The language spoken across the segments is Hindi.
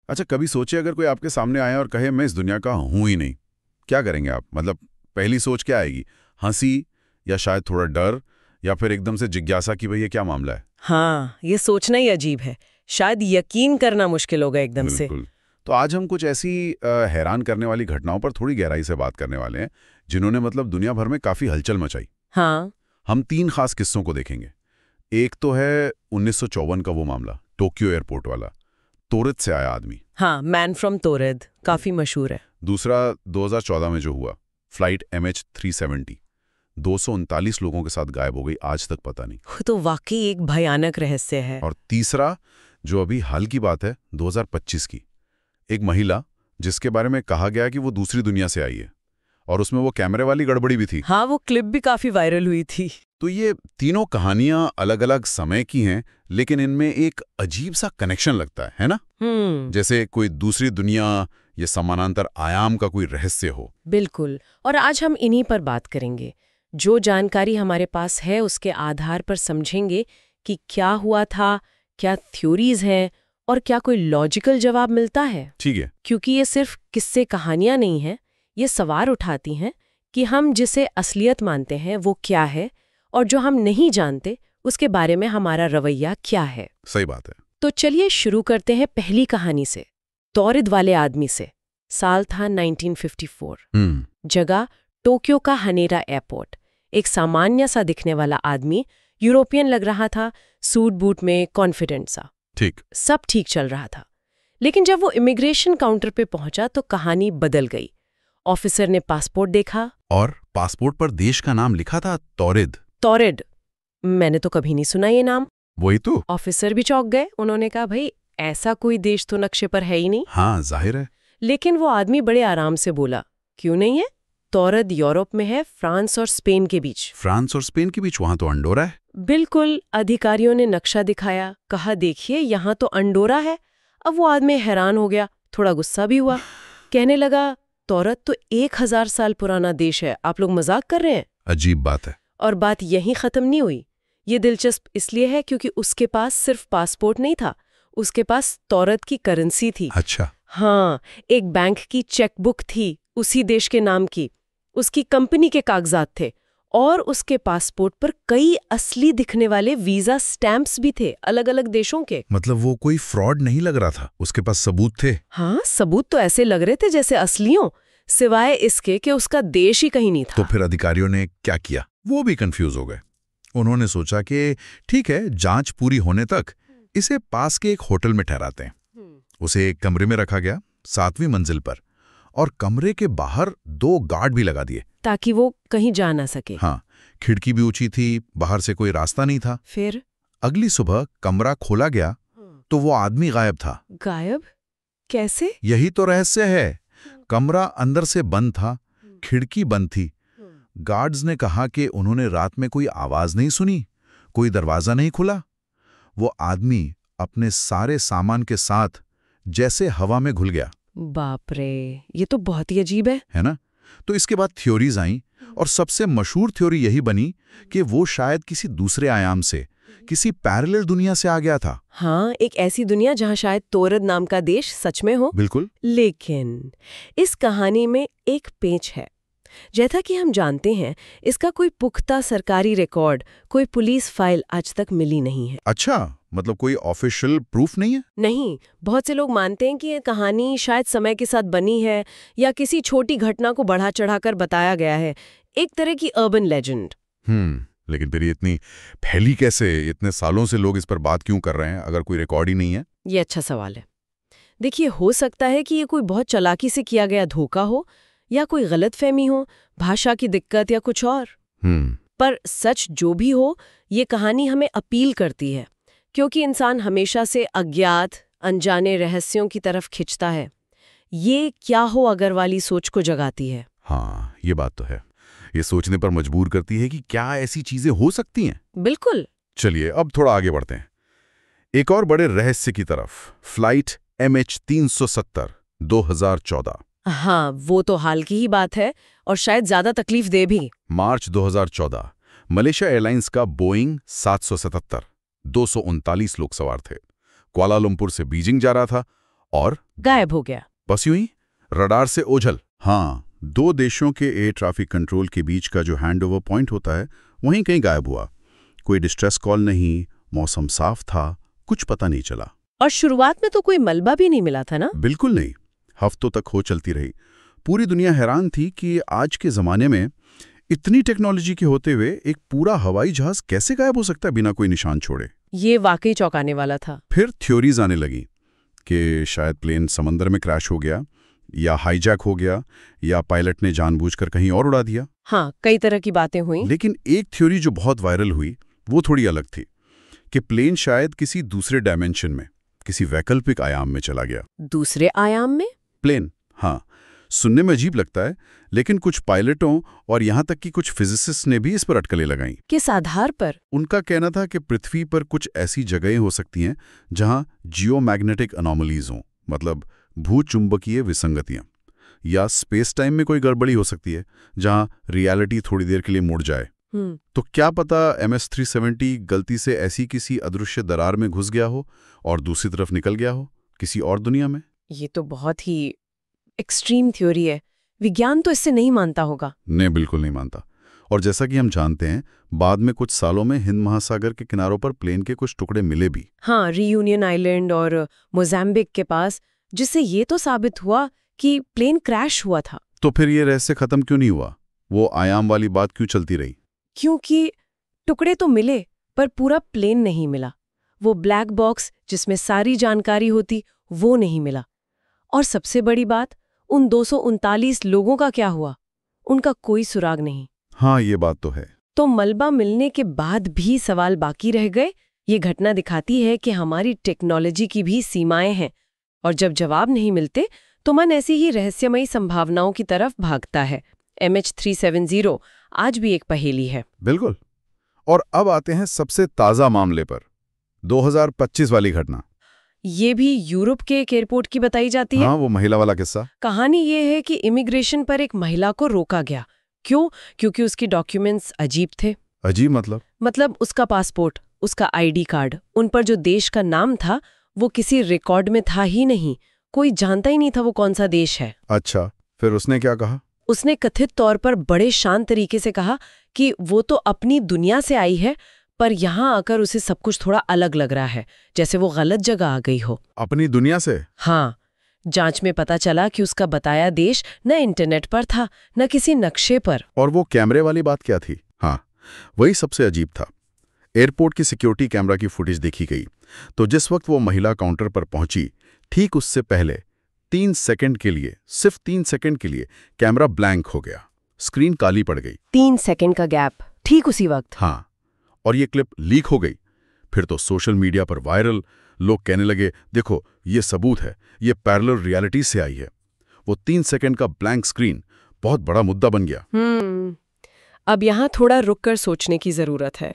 अच्छा, कभी सोचे अगर कोई आपके सामने आए और कहे मैं इस दुनिया का हूं ही नहीं, क्या करेंगे आप? मतलब पहली सोच क्या आएगी? हंसी, या शायद थोड़ा डर, या फिर एकदम से जिज्ञासा कि भाई ये क्या मामला है? हाँ, ये सोचना ही अजीब है। शायद यकीन करना मुश्किल होगा एकदम से। बिल्कुल। तो आज हम कुछ ऐसी हैरान करने वाली घटनाओं पर थोड़ी गहराई से बात करने वाले हैं, जिन्होंने मतलब दुनिया भर में काफी हलचल मचाई। हाँ। हम 3 खास किस्सों को देखेंगे। एक तो है 1954 का वो मामला, टोक्यो एयरपोर्ट वाला, तोरित से आया आदमी। हाँ, मैन फ्रॉम तोरेद काफी मशहूर है। दूसरा 2014 में जो हुआ, फ्लाइट MH370, 239 लोगों के साथ गायब हो गई, आज तक पता नहीं। वो तो वाकई एक भयानक रहस्य है। और तीसरा, जो अभी हाल की बात है, 2025 की, एक महिला जिसके बारे में कहा गया कि वो दूसरी दुनिया से आई है, और उसमें वो कैमरे वाली गड़बड़ी भी थी। हाँ, वो क्लिप भी काफी वायरल हुई थी। तो ये तीनों कहानियां अलग अलग समय की हैं, लेकिन इनमें एक अजीब सा कनेक्शन लगता है ना? जैसे कोई दूसरी दुनिया या समानांतर आयाम का कोई रहस्य हो। बिल्कुल। और आज हम इन्हीं पर बात करेंगे। जो जानकारी हमारे पास है उसके आधार पर समझेंगे कि क्या हुआ था, क्या थ्योरीज हैं और क्या कोई लॉजिकल जवाब मिलता है। ठीक है। क्योंकि ये सिर्फ किस्से कहानियां नहीं हैं, ये सवाल उठाती हैं कि हम जिसे असलियत मानते हैं वो क्या है, और जो हम नहीं जानते उसके बारे में हमारा रवैया क्या है। सही बात है। तो चलिए शुरू करते हैं पहली कहानी से, तौरिद वाले आदमी से। साल था 1954। जगह टोक्यो का हनेरा एयरपोर्ट। एक सामान्य सा दिखने वाला आदमी, यूरोपियन लग रहा था, सूट बूट में, कॉन्फिडेंट सा। ठीक। सब ठीक चल रहा था। लेकिन जब वो इमिग्रेशन काउंटर पे पहुंचा तो कहानी बदल गई। ऑफिसर ने पासपोर्ट देखा। और पासपोर्ट पर देश का नाम लिखा था, तौरिद। तौरिद, मैंने तो कभी नहीं सुना ये नाम। वही तो। ऑफिसर भी चौंक गए। उन्होंने कहा, भाई ऐसा कोई देश तो नक्शे पर है ही नहीं। हाँ, जाहिर है। लेकिन वो आदमी बड़े आराम से बोला, क्यों नहीं है? तौरिद यूरोप में है, फ्रांस और स्पेन के बीच। फ्रांस और स्पेन के बीच? वहां तो अंडोरा है। बिल्कुल। अधिकारियों ने नक्शा दिखाया, कहा देखिए यहाँ तो अंडोरा है। अब वो आदमी हैरान हो गया, थोड़ा गुस्सा भी हुआ। कहने लगा, तौरिद तो 1000 साल पुराना देश है, आप लोग मजाक कर रहे हैं। अजीब बात है। और बात यहीं खत्म नहीं हुई। ये दिलचस्प इसलिए है क्योंकि उसके पास सिर्फ पासपोर्ट नहीं था, उसके पास तौरिद की करेंसी थी। अच्छा। हाँ, एक बैंक की चेकबुक थी उसी देश के नाम की, उसकी कंपनी के कागजात थे, और उसके पासपोर्ट पर कई असली दिखने वाले वीजा स्टैंप्स भी थे, अलग अलग देशों के। मतलब वो कोई फ्रॉड नहीं लग रहा था, उसके पास सबूत थे। हाँ, सबूत तो ऐसे लग रहे थे जैसे असलियों, सिवाय इसके कि उसका देश ही कहीं नहीं था। तो फिर अधिकारियों ने क्या किया? वो भी कंफ्यूज हो गए। उन्होंने सोचा कि ठीक है, जांच पूरी होने तक इसे पास के एक होटल में ठहराते हैं। उसे एक कमरे में रखा गया, 7वीं मंजिल पर, और कमरे के बाहर 2 गार्ड भी लगा दिए, ताकि वो कहीं जा ना सके। हाँ, खिड़की भी ऊंची थी, बाहर से कोई रास्ता नहीं था। फिर अगली सुबह कमरा खोला गया तो वो आदमी गायब था। गायब? कैसे? यही तो रहस्य है। कमरा अंदर से बंद था, खिड़की बंद थी। गार्ड्स ने कहा कि उन्होंने रात में कोई आवाज नहीं सुनी, कोई दरवाजा नहीं खुला। वो आदमी अपने सारे सामान के साथ जैसे हवा में घुल गया। बाप रे, ये तो बहुत ही अजीब है ना? तो इसके बाद थ्योरीज आईं, और सबसे मशहूर थ्योरी यही बनी कि वो शायद किसी दूसरे आयाम से, किसी पैरेलल दुनिया से आ गया था। हाँ, एक ऐसी दुनिया जहाँ शायद तौरिद नाम का देश सच में हो। बिल्कुल। लेकिन इस कहानी में एक पेच है। जैसा कि हम जानते हैं, इसका कोई पुख्ता सरकारी रिकॉर्ड, कोई पुलिस फाइल आज तक मिली नहीं है। अच्छा, मतलब कोई ऑफिशियल प्रूफ नहीं है? नहीं। बहुत से लोग मानते हैं कि ये कहानी शायद समय के साथ बनी है या किसी छोटी घटना को बढ़ा चढ़ाकर बताया गया है, एक तरह की अर्बन लेजेंड। लेकिन फिर ये इतनी फैली कैसे? इतने सालों से लोग इस पर बात क्यों कर रहे हैं अगर कोई रिकॉर्ड ही नहीं है? ये अच्छा सवाल है। देखिए, हो सकता है कि ये कोई बहुत चालाकी से किया गया धोखा हो, या कोई गलतफहमी हो, भाषा की दिक्कत या कुछ और। पर सच जो भी हो, ये कहानी हमें अपील करती है, क्योंकि इंसान हमेशा से अज्ञात, अनजाने रहस्यों की तरफ खिंचता है। ये क्या हो अगर वाली सोच को जगाती है। हाँ, ये बात तो है। ये सोचने पर मजबूर करती है कि क्या ऐसी चीजें हो सकती हैं। बिल्कुल। चलिए अब थोड़ा आगे बढ़ते हैं, एक और बड़े रहस्य की तरफ, फ्लाइट MH370, 2014। हाँ, वो तो हाल की ही बात है और शायद ज्यादा तकलीफ दे भी। मार्च 2014, मलेशिया एयरलाइंस का बोइंग 777, 239 लोग सवार थे, कुआलालंपुर से बीजिंग जा रहा था, और गायब हो गया। बस यूं ही रडार से ओझल। हाँ, 2 देशों के एयर ट्रैफिक कंट्रोल के बीच का जो हैंडओवर पॉइंट होता है वहीं कहीं गायब हुआ। कोई डिस्ट्रेस कॉल नहीं, मौसम साफ था, कुछ पता नहीं चला। और शुरुआत में तो कोई मलबा भी नहीं मिला था ना? बिल्कुल नहीं। हफ्तों तक हो चलती रही। पूरी दुनिया हैरान थी कि आज के जमाने में इतनी टेक्नोलॉजी के होते हुए एक पूरा हवाई जहाज कैसे गायब हो सकता है बिना कोई निशान छोड़े। ये वाकई चौंकाने वाला था। फिर थ्योरीज आने लगी कि शायद प्लेन समंदर में क्रैश हो गया, या हाईजैक हो गया, या पायलट ने जानबूझकर कहीं और उड़ा दिया। हाँ, कई तरह की बातें हुई। लेकिन एक थ्योरी जो बहुत वायरल हुई वो थोड़ी अलग थी, कि प्लेन शायद किसी दूसरे डायमेंशन में, किसी वैकल्पिक आयाम में चला गया। दूसरे आयाम में? प्लेन, हाँ, सुनने में अजीब लगता है, लेकिन कुछ पायलटों और यहाँ तक कि कुछ फिजिसिस्ट ने भी इस पर अटकलें लगाईं। किस आधार पर? उनका कहना था कि पृथ्वी पर कुछ ऐसी जगहें हो सकती हैं जहाँ जियोमैग्नेटिक अनोमलीज हों, मतलब भूचुंबकीय विसंगतियां, या स्पेस टाइम में कोई गड़बड़ी हो सकती है जहाँ रियलिटी थोड़ी देर के लिए मुड़ जाए। तो क्या पता MS-370 गलती से ऐसी किसी अदृश्य दरार में घुस गया हो और दूसरी तरफ निकल गया हो, किसी और दुनिया में। ये तो बहुत ही एक्सट्रीम थ्योरी है। विज्ञान तो इससे नहीं मानता होगा। नहीं, बिल्कुल नहीं मानता। और जैसा कि हम जानते हैं, बाद में कुछ सालों में हिंद महासागर के किनारों पर प्लेन के कुछ टुकड़े मिले भी। हाँ, रियूनियन आइलैंड और मोजाम्बिक के पास, जिससे ये तो साबित हुआ कि प्लेन क्रैश हुआ था। तो फिर ये रहस्य खत्म क्यों नहीं हुआ? वो आयाम वाली बात क्यों चलती रही? क्योंकि टुकड़े तो मिले पर पूरा प्लेन नहीं मिला। वो ब्लैक बॉक्स जिसमें सारी जानकारी होती, वो नहीं मिला। और सबसे बड़ी बात, उन 239 लोगों का क्या हुआ? उनका कोई सुराग नहीं। हाँ, ये बात तो है। तो मलबा मिलने के बाद भी सवाल बाकी रह गए। ये घटना दिखाती है कि हमारी टेक्नोलॉजी की भी सीमाएं हैं, और जब जवाब नहीं मिलते तो मन ऐसी ही रहस्यमयी संभावनाओं की तरफ भागता है। MH370 आज भी एक पहेली है। बिल्कुल। और अब आते हैं सबसे ताज़ा मामले पर, 2025 वाली घटना। ये भी यूरोप के एक एयरपोर्ट की बताई जाती है। हाँ, वो महिला वाला किस्सा। कहानी ये है कि इमिग्रेशन पर एक महिला को रोका गया। क्यों? क्योंकि उसकी डॉक्यूमेंट्स अजीब थे। अजीब मतलब उसका पासपोर्ट, उसका ID कार्ड, उन पर जो देश का नाम था वो किसी रिकॉर्ड में था ही नहीं। कोई जानता ही नहीं था वो कौन सा देश है। अच्छा, फिर उसने क्या कहा? उसने कथित तौर पर बड़े शांत तरीके से कहा कि वो तो अपनी दुनिया से आई है, पर यहाँ आकर उसे सब कुछ थोड़ा अलग लग रहा है, जैसे वो गलत जगह आ गई हो। अपनी दुनिया से? हाँ, जांच में पता चला कि उसका बताया देश न इंटरनेट पर था, न किसी नक्शे पर। और वो कैमरे वाली बात क्या थी? हाँ, वही सबसे अजीब था। एयरपोर्ट की सिक्योरिटी कैमरा की फुटेज देखी गई, तो जिस वक्त वो महिला काउंटर पर पहुंची, ठीक उससे पहले 3 सेकंड के लिए, सिर्फ 3 सेकंड के लिए कैमरा ब्लैंक हो गया, स्क्रीन काली पड़ गई। 3 सेकंड का गैप, ठीक उसी वक्त। हाँ, और ये क्लिप लीक हो गई। फिर तो सोशल मीडिया पर वायरल, लोग कहने लगे, देखो ये सबूत है, ये पैरेलल रियलिटी से आई है। वो 3 सेकंड का ब्लैंक स्क्रीन बहुत बड़ा मुद्दा बन गया। अब यहाँ थोड़ा रुककर सोचने की जरूरत है।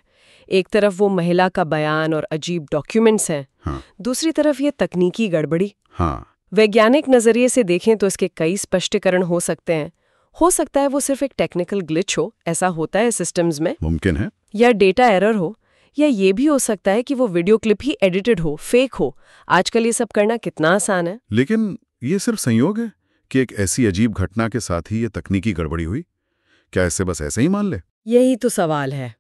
एक तरफ वो महिला का बयान और अजीब डॉक्यूमेंट्स हैं, हाँ। दूसरी तरफ ये तकनीकी गड़बड़ी। हाँ। वैज्ञानिक नजरिए से देखें तो इसके कई स्पष्टीकरण हो सकते हैं। हो सकता है वो सिर्फ एक टेक्निकल ग्लिच हो, ऐसा होता है सिस्टम्स में, मुमकिन है। या डेटा एरर हो, या ये भी हो सकता है कि वो वीडियो क्लिप ही एडिटेड हो, फेक हो। आजकल ये सब करना कितना आसान है। लेकिन ये सिर्फ संयोग है कि एक ऐसी अजीब घटना के साथ ही ये तकनीकी गड़बड़ी हुई? क्या इसे बस ऐसे ही मान ले? यही तो सवाल है।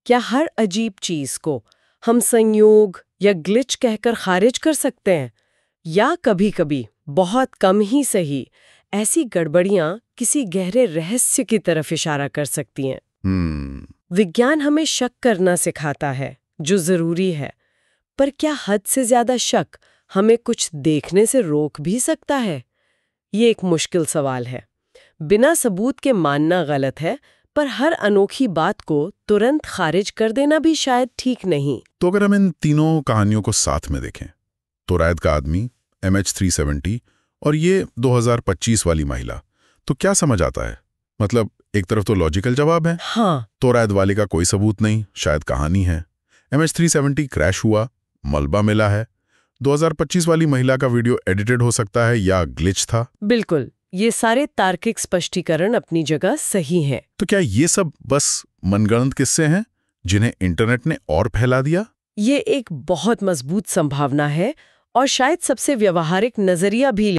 क्या हर अजीब चीज को हम संयोग या ग्लिच कहकर खारिज कर सकते हैं? या कभी-कभी, बहुत कम ही सही, ऐसी गड़बड़ियां किसी गहरे रहस्य की तरफ इशारा कर सकती हैं। विज्ञान हमें शक करना सिखाता है, जो जरूरी है, पर क्या हद से ज्यादा शक हमें कुछ देखने से रोक भी सकता है? ये एक मुश्किल सवाल है। बिना सबूत के मानना गलत है, पर हर अनोखी बात को तुरंत खारिज कर देना भी शायद ठीक नहीं। तो अगर हम इन तीनों कहानियों को साथ में देखें, तोरायद का आदमी, MH370 और ये 2025 वाली महिला, तो क्या समझ आता है? मतलब एक तरफ तो लॉजिकल जवाब है, हाँ, तोरायद वाली का कोई सबूत नहीं, शायद कहानी है। MH370 क्रैश हुआ, मलबा मिला है। 2025 वाली महिला का वीडियो एडिटेड हो सकता है या ग्लिच था। बिल्कुल, ये सारे तार्किक स्पष्टीकरण अपनी जगह सही हैं। तो क्या ये सब बस मनगढ़ंत किस्से हैं जिन्हें इंटरनेट ने और फैला दिया? ये एक बहुत मजबूत संभावना है, और शायद सबसे व्यवहारिक नजरिया भी